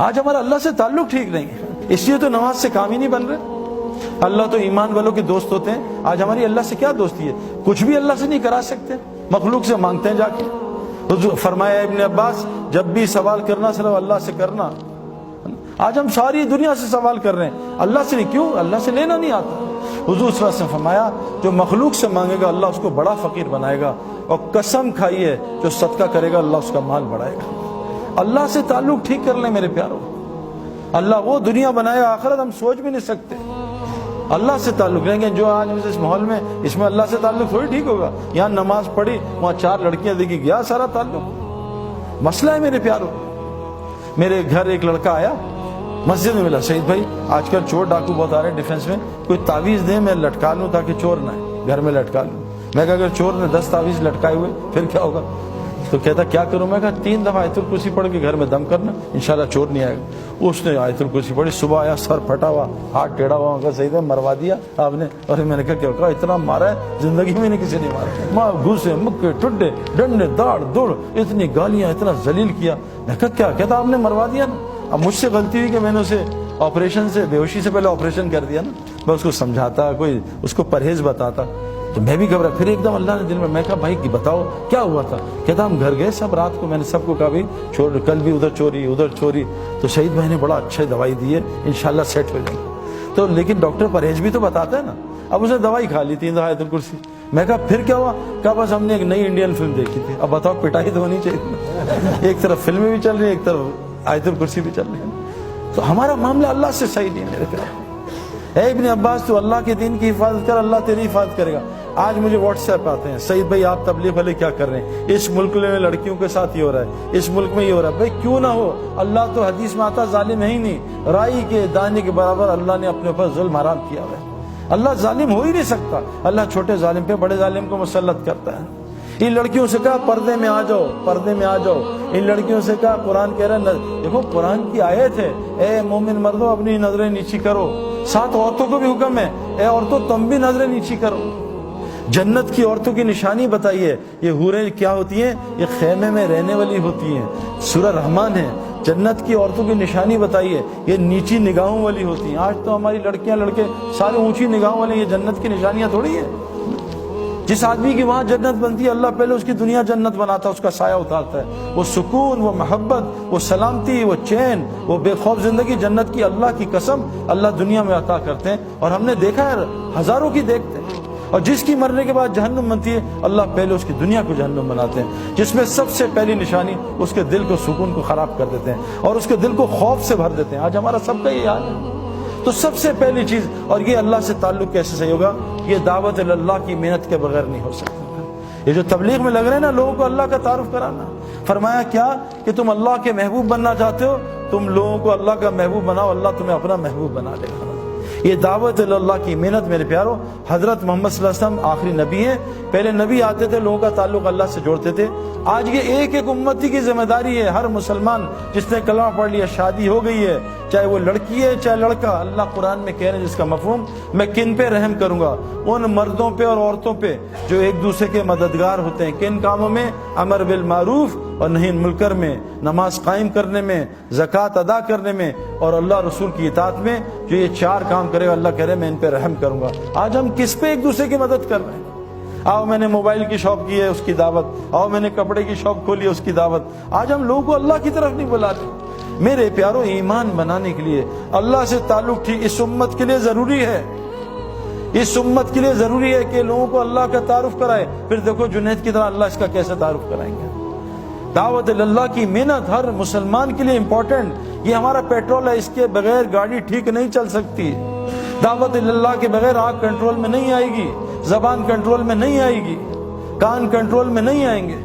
آج ہمارا اللہ سے تعلق ٹھیک نہیں ہے، اس لیے تو نماز سے کام ہی نہیں بن رہے۔ اللہ تو ایمان والوں کے دوست ہوتے ہیں، آج ہماری اللہ سے کیا دوستی ہے؟ کچھ بھی اللہ سے نہیں کرا سکتے، مخلوق سے مانگتے ہیں جا کے۔ حضور فرمایا ابن عباس، جب بھی سوال کرنا صرف اللہ سے کرنا۔ آج ہم ساری دنیا سے سوال کر رہے ہیں، اللہ سے نہیں۔ کیوں؟ اللہ سے لینا نہیں آتا۔ حضور صلی اللہ علیہ وسلم فرمایا، جو مخلوق سے مانگے گا اللہ اس کو بڑا فقیر بنائے گا، اور قسم کھائیے جو صدقہ کرے گا اللہ اس کا مال بڑھائے گا۔ اللہ سے تعلق ٹھیک کر لیں میرے پیاروں، اللہ وہ دنیا بنائے گا، آخرت ہم سوچ بھی نہیں سکتے۔ اللہ سے تعلق رہیں گے جو آج اس ماحول میں، اس میں اللہ سے تعلق تھوڑی ٹھیک ہوگا۔ یہاں نماز پڑھی، وہاں 4 لڑکیاں دیکھی، گیا سارا تعلق۔ مسئلہ ہے میرے پیاروں۔ میرے گھر ایک لڑکا آیا، مسجد میں ملا، سعید بھائی آج کل چور ڈاکو بہت آ رہے ہیں ڈیفینس میں، کوئی تعویذ دے میں لٹکا لوں تاکہ چور نہ آئے، گھر میں لٹکا لوں۔ میں کہا اگر چور نے 10 تعویذ لٹکائے ہوئے پھر کیا ہوگا؟ تو کہتا کیا کروں؟ میں کہا 3 دفعہ آیت الکرسی پڑھ کے گھر میں دم کرنا، انشاءاللہ چور نہیں آئے گا۔ اس نے آیت الکرسی پڑھی، صبح آیا سر پھٹا ہوا، ہاتھ ٹیڑھا ہوا، کہا سعید بھائی مروا دیا آپ نے؟ اور میں نے کہا کیا؟ کہا اتنا مارا ہے زندگی میں نے کسی نے مارا، ماں گھوسے مکے ٹڈے ڈنڈے داڑ دوڑ، اتنی گالیاں، اتنا ذلیل کیا۔ میں کہا کیا؟ کہتا آپ نے مروا دیا نا۔ اب مجھ سے غلطی ہوئی کہ میں نے اسے آپریشن سے، بے ہوشی سے پہلے آپریشن کر دیا نا۔ میں اس کو سمجھاتا، کوئی اس کو پرہیز بتاتا، تو میں بھی گھبرا۔ پھر ایک دم اللہ نے دل میں کہا بھائی بتاؤ کیا ہوا تھا؟ کہتا ہم گھر گئے سب رات کو، میں نے سب کو کہا بھائی کل بھی ادھر چوری ادھر چوری، تو شہید بھائی نے بڑا اچھا دوائی دی ہے، انشاءاللہ سیٹ ہو جائے گا۔ تو لیکن ڈاکٹر پرہیز بھی تو بتاتا ہے نا۔ اب اس نے دوائی کھا لی 3 دفعہ آیت الکرسی۔ میں کہا پھر کیا ہوا؟ کہا بس ہم نے ایک نئی انڈین فلم دیکھی تھی۔ اب بتاؤ پٹائی تو ہونی چاہیے، ایک طرف فلمیں بھی چل رہی ہیں، ایک طرف آیت الکرسی بھی چل رہی ہے۔ تو ہمارا معاملہ اللہ سے صحیح نہیں ہے میرے پیارے۔ اے ابن عباس تو اللہ کے دین کی حفاظت کر، اللہ تیری حفاظت کرے گا۔ آج مجھے واٹس ایپ آتے ہیں، سعید بھائی آپ تبلیغ والے کیا کر رہے ہیں؟ اس ملک میں لڑکیوں کے ساتھ یہ ہو رہا ہے، اس ملک میں یہ ہو رہا ہے۔ بھائی کیوں نہ ہو، اللہ تو حدیث میں آتا ظالم ہے ہی نہیں، رائی کے دانے کے برابر اللہ نے اپنے اوپر ظلم حرام کیا ہوا ہے۔ اللہ ظالم ہو ہی نہیں سکتا، اللہ چھوٹے ظالم پہ بڑے ظالم کو مسلط کرتا ہے۔ ان لڑکیوں سے کہا پردے میں آ جاؤ، پردے میں آ جاؤ۔ ان لڑکیوں سے کہا، قرآن کہہ رہا ہے، دیکھو قرآن کی آیت ہے، اے مومن مردوں اپنی نظریں نیچی کرو۔ ساتھ عورتوں کو بھی حکم ہے، اے عورتوں تم بھی نظریں نیچی کرو۔ جنت کی عورتوں کی نشانی بتائیے، یہ حوریں کیا ہوتی ہیں؟ یہ خیمے میں رہنے والی ہوتی ہیں، سورہ رحمان ہے۔ جنت کی عورتوں کی نشانی بتائیے، یہ نیچی نگاہوں والی ہوتی ہیں۔ آج تو ہماری لڑکیاں لڑکے سارے اونچی نگاہوں والے، یہ جنت کی نشانیاں تھوڑی ہیں۔ جس آدمی کی وہاں جنت بنتی ہے، اللہ پہلے اس کی دنیا جنت بناتا ہے، اس کا سایہ اتارتا ہے۔ وہ سکون، وہ محبت، وہ سلامتی، وہ چین، وہ بے خوف زندگی جنت کی اللہ کی قسم اللہ دنیا میں عطا کرتے ہیں۔ اور ہم نے دیکھا ہے، ہزاروں کی دیکھتے ہیں۔ اور جس کی مرنے کے بعد جہنم بنتی ہے، اللہ پہلے اس کی دنیا کو جہنم بناتے ہیں، جس میں سب سے پہلی نشانی اس کے دل کو، سکون کو خراب کر دیتے ہیں اور اس کے دل کو خوف سے بھر دیتے ہیں۔ آج ہمارا سب کا یہ حال ہے۔ تو سب سے پہلی چیز، اور یہ اللہ سے تعلق کیسے صحیح ہوگا؟ یہ دعوت اللہ کی محنت کے بغیر نہیں ہو سکتا۔ یہ جو تبلیغ میں لگ رہے ہیں نا، لوگوں کو اللہ کا تعارف کرانا، فرمایا کیا کہ تم اللہ کے محبوب بننا چاہتے ہو، تم لوگوں کو اللہ کا محبوب بناؤ، اللہ تمہیں اپنا محبوب بنا لے گا۔ یہ دعوت اللہ کی محنت میرے پیاروں، حضرت محمد صلی اللہ علیہ وسلم آخری نبی ہیں، پہلے نبی آتے تھے لوگوں کا تعلق اللہ سے جوڑتے تھے۔ آج یہ ایک ایک امتی کی ذمہ داری ہے، ہر مسلمان جس نے کلمہ پڑھ لیا، شادی ہو گئی ہے، چاہے وہ لڑکی ہے چاہے لڑکا، اللہ قرآن میں کہہ رہے ہیں جس کا مفہوم، میں کن پہ رحم کروں گا؟ ان مردوں پہ اور عورتوں پہ جو ایک دوسرے کے مددگار ہوتے ہیں۔ کن کاموں میں؟ امر بالمعروف اور نہی عن المنکر میں، نماز قائم کرنے میں، زکوٰۃ ادا کرنے میں، اور اللہ رسول کی اطاعت میں۔ جو یہ 4 کام کرے گا، اللہ کہہ رہے ہیں میں ان پہ رحم کروں گا۔ آج ہم کس پہ ایک دوسرے کی مدد کر رہے ہیں؟ آؤ میں نے موبائل کی شاپ کی ہے، اس کی دعوت، آؤ میں نے کپڑے کی شاپ کھولی ہے، اس کی دعوت۔ آج ہم لوگوں کو اللہ کی طرف نہیں بلاتے۔ میرے پیاروں، ایمان بنانے کے لیے اللہ سے تعلق ٹھیک اس امت کے لیے ضروری ہے، اس امت کے لیے ضروری ہے کہ لوگوں کو اللہ کا تعارف کرائے۔ پھر دیکھو جنید کی طرح اللہ اس کا کیسے تعارف کرائیں گے؟ دعوت اللہ کی محنت ہر مسلمان کے لیے امپورٹنٹ۔ یہ ہمارا پیٹرول ہے، اس کے بغیر گاڑی ٹھیک نہیں چل سکتی۔ دعوت اللہ کے بغیر آنکھ کنٹرول میں نہیں آئے گی، زبان کنٹرول میں نہیں آئے گی، کان کنٹرول میں نہیں آئیں گے۔